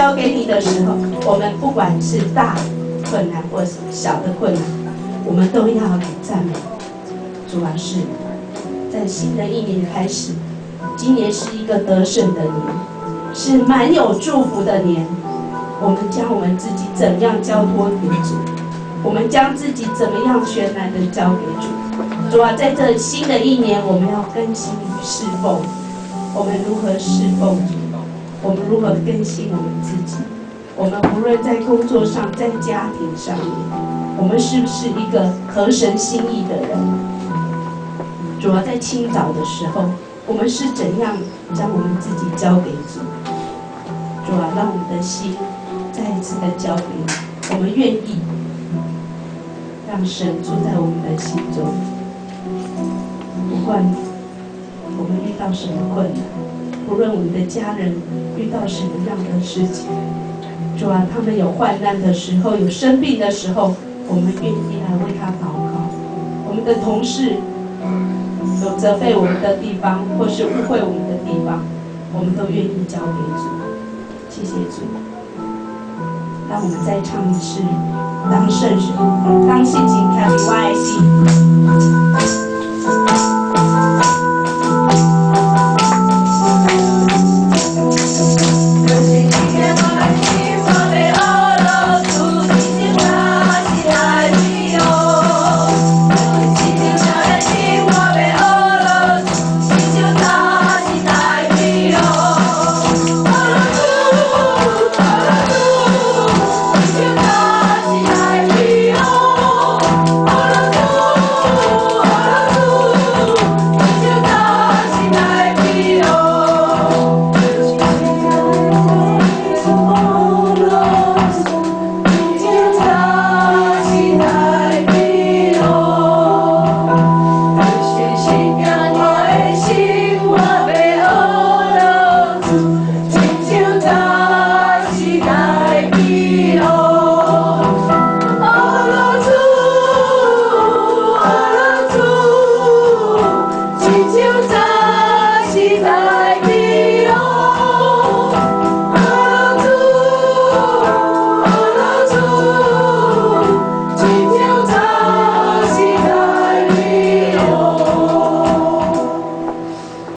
交给你的时候，我们不管是大困难或小的困难，我们都要来赞美主啊！是在新的一年开始，今年是一个得胜的年，是满有祝福的年。我们将我们自己怎么样交托给主？我们将自己怎么样全然的交给主？主啊，在这新的一年，我们要更新与侍奉。我们如何侍奉主？我们如何更新我们自己？我们无论在工作上，在家庭上面，我们是不是一个合神心意的人？主啊，在清早的时候，我们是怎样将我们自己交给主？主啊，让我们的心再一次的交给你，我们愿意让神住在我们的心中。不管我们遇到什么困难，不论我们的家人遇到什么样的事情，主啊，他们有患难的时候，有生病的时候，我们愿意来为他祷告。我们的同事有责备我们的地方，或是误会我们的地方，我们都愿意交给主。谢谢主。让我们再唱一次《当圣神，当信心看 YIC》。